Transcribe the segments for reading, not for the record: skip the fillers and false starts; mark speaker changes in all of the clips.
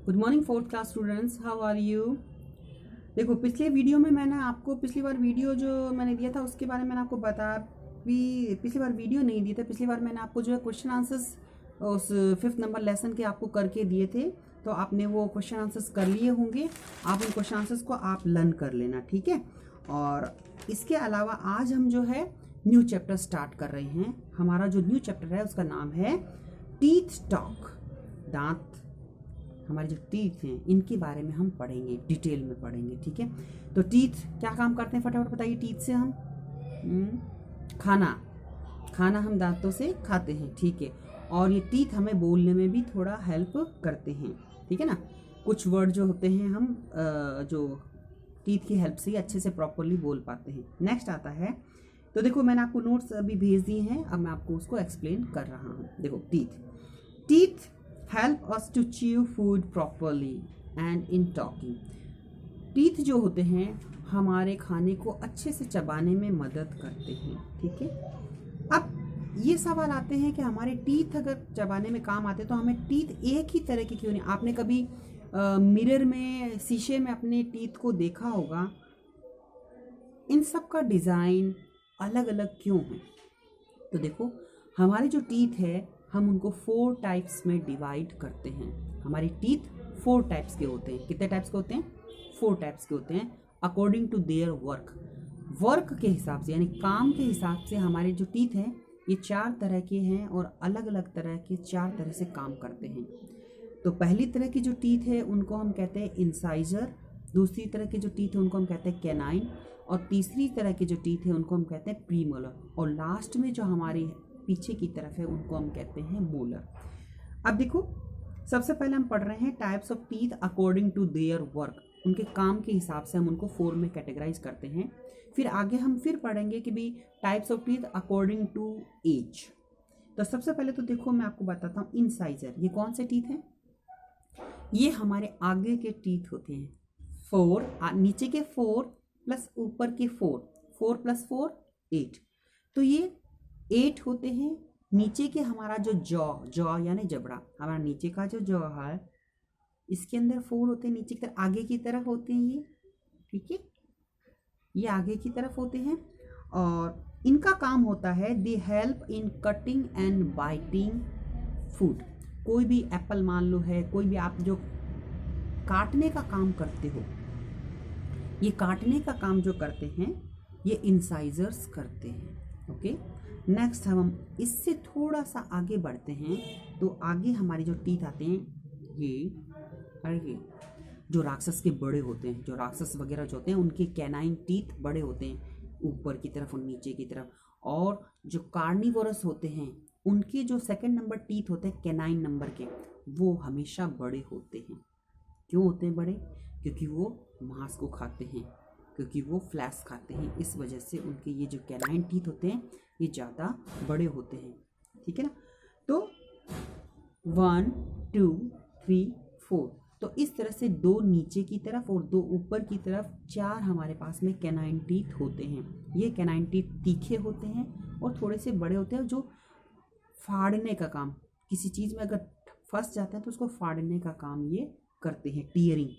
Speaker 1: Good morning fourth class students, how are you. देखो पिछले video में मैंने आपको पिछली बार वीडियो जो मैंने दिया था उसके बारे में मैंने आपको बता भी पिछली बार वीडियो नहीं दिए थे। पिछली बार मैंने आपको जो है क्वेश्चन आंसर्स उस 5th नंबर लेसन के आपको करके दिए थे, तो आपने वो क्वेश्चन आंसर्स कर लिए होंगे। आप उन क्वेश्चन आंसर्स को आप लर्न कर लेना, ठीक है। और इसके अलावा आज हम जो है न्यू चैप्टर स्टार्ट कर रहे हैं। हमारा जो न्यू चैप्टर है उसका नाम है टीथ टॉक। दांत, हमारे जो टीथ हैं इनके बारे में हम पढ़ेंगे, डिटेल में पढ़ेंगे, ठीक है। तो टीथ क्या काम करते हैं फटाफट बताइए। टीथ से हम खाना हम दांतों से खाते हैं, ठीक है। और ये टीथ हमें बोलने में भी थोड़ा हेल्प करते हैं, ठीक है ना। कुछ वर्ड जो होते हैं हम जो टीथ की हेल्प से अच्छे से प्रॉपरली बोल पाते हैं। नेक्स्ट आता है, तो देखो मैंने आपको नोट्स अभी भेज दिए हैं, अब मैं आपको उसको एक्सप्लेन कर रहा हूँ। देखो teeth help us to chew food properly and in talking। Teeth जो होते हैं हमारे खाने को अच्छे से चबाने में मदद करते हैं, ठीक है। अब ये सवाल आते हैं कि हमारे टीथ अगर चबाने में काम आते तो हमें टीथ एक ही तरह के क्यों नहीं। आपने कभी मिरर में, शीशे में अपने टीथ को देखा होगा, इन सब का डिज़ाइन अलग अलग क्यों है। तो देखो हमारे जो टीथ है हम उनको 4 टाइप्स में डिवाइड करते हैं। हमारे टीथ 4 टाइप्स के होते हैं। कितने टाइप्स के होते हैं? 4 टाइप्स के होते हैं अकॉर्डिंग टू देयर वर्क के हिसाब से, यानी काम के हिसाब से हमारे जो टीथ हैं ये 4 तरह के हैं और अलग अलग तरह के 4 तरह से काम करते हैं। तो पहली तरह की जो टीथ है उनको हम कहते हैं इंसाइजर, दूसरी तरह के जो टीथ है उनको हम कहते हैं कैनाइन, और तीसरी तरह के जो टीथ है उनको हम कहते हैं प्रीमोलर, और लास्ट में जो हमारी पीछे की तरफ है उनको हम कहते हैं मोलर। अब देखो सबसे पहले हम पढ़ रहे हैं types of teeth according to their work. उनके काम के हिसाब से हम उनको 4 में कैटेगराइज करते हैं। फिर आगे हम फिर पढ़ेंगे कि भी types of teeth according to age. तो सबसे पहले तो देखो मैं आपको बताता हूँ इंसाइजर। ये कौन से टीथ हैं? ये हमारे आगे के टीथ होते हैं। 4 नीचे के 4 प्लस ऊपर के 4 प्लस 4 8। तो ये 8 होते हैं। नीचे के हमारा जो जॉ यानी जबड़ा, हमारा नीचे का जो जॉ है इसके अंदर 4 होते हैं। नीचे की तरफ आगे की तरफ होते हैं ये, ठीक है। ये आगे की तरफ होते हैं और इनका काम होता है they help in cutting and biting food. कोई भी एप्पल मान लो है, कोई भी आप जो काटने का काम करते हो, ये काटने का काम जो करते हैं ये इंसाइजर्स करते हैं, ओके। नेक्स्ट हम इससे थोड़ा सा आगे बढ़ते हैं तो आगे हमारे जो टीथ आते हैं ये जो राक्षस के बड़े होते हैं, जो राक्षस वगैरह जो होते हैं उनके कैनाइन टीथ बड़े होते हैं ऊपर की तरफ और नीचे की तरफ। और जो कार्निवोरस होते हैं उनके जो 2nd नंबर टीथ होते हैं कैनाइन नंबर के, वो हमेशा बड़े होते हैं। क्यों होते हैं बड़े? क्योंकि वो मांस को खाते हैं, क्योंकि वो फ्लैश खाते हैं। इस वजह से उनके ये जो कैनाइन टीथ होते हैं ये ज़्यादा बड़े होते हैं, ठीक है ना। तो 1 2 3 4, तो इस तरह से 2 नीचे की तरफ और 2 ऊपर की तरफ 4 हमारे पास में कैनाइन टीथ होते हैं। ये कैनाइन टीथ तीखे होते हैं और थोड़े से बड़े होते हैं, जो फाड़ने का काम, किसी चीज़ में अगर फंस जाता है तो उसको फाड़ने का काम ये करते हैं, tearing.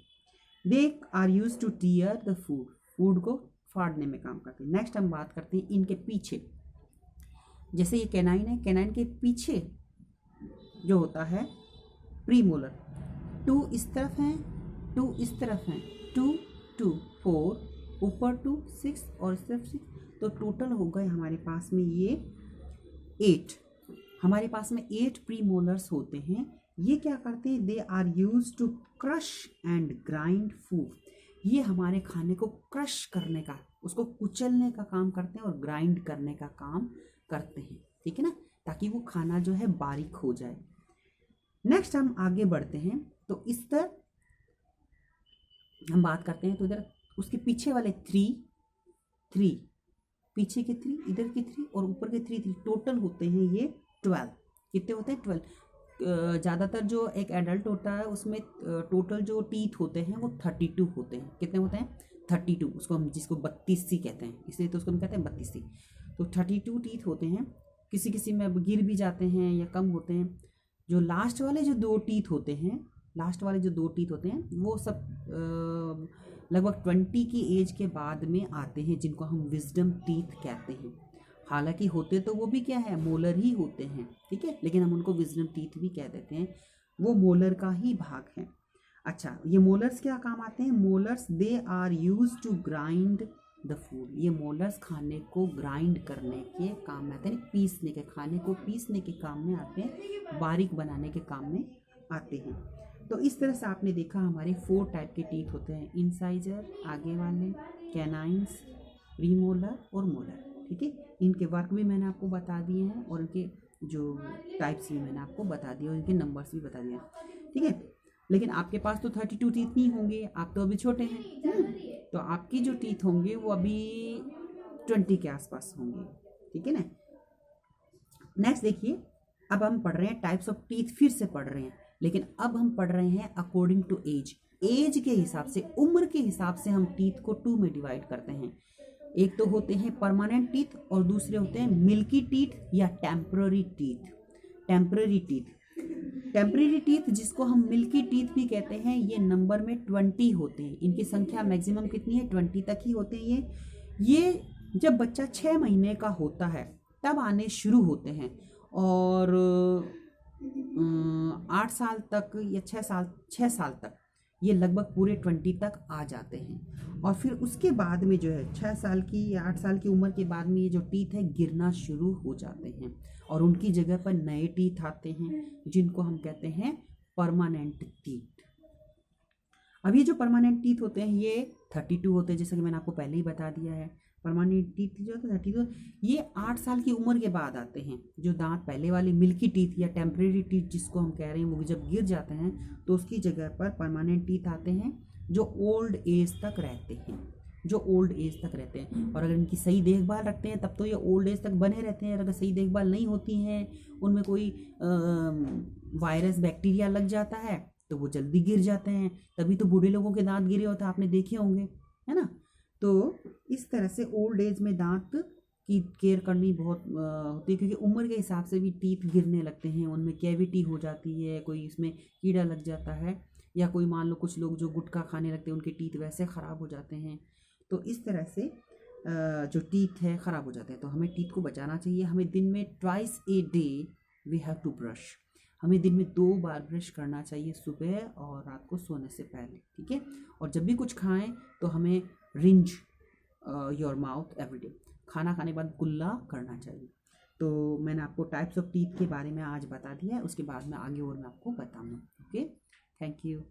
Speaker 1: They are use to tear the food को फाड़ने में काम करते हैं। नेक्स्ट हम बात करते हैं इनके पीछे। जैसे ये कैनाइन है, कैनाइन के पीछे जो होता है प्रीमोलर, 2 इस तरफ हैं, 2 इस तरफ हैं, 2 2 4, ऊपर 2 6 और इस तरफ 6, तो टोटल हो गए हमारे पास में ये 8। हमारे पास में 8 प्रीमोलर्स होते हैं। ये क्या करते हैं? They are use to crush and grind food. ये हमारे खाने को क्रश करने का, उसको कुचलने का काम करते हैं और ग्राइंड करने का काम करते हैं, ठीक है ना, ताकि वो खाना जो है बारीक हो जाए। नेक्स्ट हम आगे बढ़ते हैं तो इस तरह हम बात करते हैं। तो इधर उसके पीछे वाले 3 पीछे के 3, इधर के 3 और ऊपर के 3 टोटल होते हैं ये 12। कितने होते हैं? 12। ज़्यादातर जो एक एडल्ट होता है उसमें टोटल जो टीथ होते हैं वो 32 होते हैं। कितने होते हैं? 32। उसको हम जिसको 32 कहते हैं, इसलिए तो उसको हम कहते हैं 32। तो 32 टीथ होते हैं। किसी किसी में गिर भी जाते हैं या कम होते हैं। जो लास्ट वाले जो 2 टीथ होते हैं लास्ट वाले जो 2 टीथ होते हैं वो सब लगभग 20 की एज के बाद में आते हैं, जिनको हम विजडम टीथ कहते हैं। हालांकि होते तो वो भी क्या है, मोलर ही होते हैं, ठीक है, लेकिन हम उनको विजडम टीथ भी कह देते हैं, वो मोलर का ही भाग है। अच्छा, ये मोलर्स क्या काम आते हैं? Molars they are use to grind the food. ये मोलर्स खाने को ग्राइंड करने के काम में आते हैं, पीसने के, खाने को पीसने के काम में आते हैं, बारीक बनाने के काम में आते हैं। तो इस तरह से आपने देखा हमारे 4 टाइप के टीथ होते हैं, इंसाइजर आगे वाले, कैनाइंस, प्रीमोलर और मोलर, ठीक है। इनके वर्क भी मैंने आपको बता दिए हैं और इनके जो टाइप्स भी मैंने आपको बता दिए और इनके नंबर्स भी बता दिए, ठीक है। लेकिन आपके पास तो 32 टीथ नहीं होंगे, आप तो अभी छोटे हैं, तो आपकी जो टीथ होंगे वो अभी 20 के आसपास होंगे, ठीक है ना। नेक्स्ट देखिए, अब हम पढ़ रहे हैं टाइप्स ऑफ टीथ, फिर से पढ़ रहे हैं, लेकिन अब हम पढ़ रहे हैं अकॉर्डिंग टू एज। एज के हिसाब से, उम्र के हिसाब से हम टीथ को 2 में डिवाइड करते हैं। एक तो होते हैं परमानेंट टीथ और दूसरे होते हैं मिल्की टीथ या टेम्पररी टीथ। टेम्पररी टीथ जिसको हम मिल्की टीथ भी कहते हैं, ये नंबर में 20 होते हैं। इनकी संख्या मैक्सिमम कितनी है? 20 तक ही होते हैं। ये जब बच्चा 6 महीने का होता है तब आने शुरू होते हैं और 8 साल तक या 6 साल तक ये लगभग पूरे 20 तक आ जाते हैं। और फिर उसके बाद में जो है 6 साल की या 8 साल की उम्र के बाद में ये जो टीथ है गिरना शुरू हो जाते हैं और उनकी जगह पर नए टीथ आते हैं, जिनको हम कहते हैं परमानेंट टीथ। अब ये जो परमानेंट टीथ होते हैं ये 32 होते हैं, जैसे कि मैंने आपको पहले ही बता दिया है। परमानेंट टीथ जो होते हैं 32, ये 8 साल की उम्र के बाद आते हैं। जो दांत पहले वाले मिल्की टीथ या टेम्परेरी टीथ जिसको हम कह रहे हैं, वो जब गिर जाते हैं तो उसकी जगह पर परमानेंट टीथ आते हैं जो ओल्ड एज तक रहते हैं, और अगर इनकी सही देखभाल रखते हैं तब तो ये ओल्ड एज तक बने रहते हैं। अगर सही देखभाल नहीं होती है, उनमें कोई वायरस बैक्टीरिया लग जाता है तो वो जल्दी गिर जाते हैं। तभी तो बूढ़े लोगों के दांत गिरे होते हैं, आपने देखे होंगे, है ना। तो इस तरह से ओल्ड एज में दांत की केयर करनी बहुत होती है, क्योंकि उम्र के हिसाब से भी टीथ गिरने लगते हैं, उनमें कैविटी हो जाती है, कोई इसमें कीड़ा लग जाता है, या कोई मान लो कुछ लोग जो गुटखा खाने लगते हैं उनके टीथ वैसे ख़राब हो जाते हैं। तो इस तरह से जो टीथ है ख़राब हो जाते हैं। तो हमें टीथ को बचाना चाहिए। हमें दिन में twice a day we have to brush. हमें दिन में 2 बार ब्रश करना चाहिए, सुबह और रात को सोने से पहले, ठीक है। और जब भी कुछ खाएं तो हमें रिंज योर माउथ एवरीडे, खाना खाने के बाद कुल्ला करना चाहिए। तो मैंने आपको टाइप्स ऑफ टीथ के बारे में आज बता दिया है, उसके बाद में आगे और मैं आपको बताऊंगा। Okay, thank you.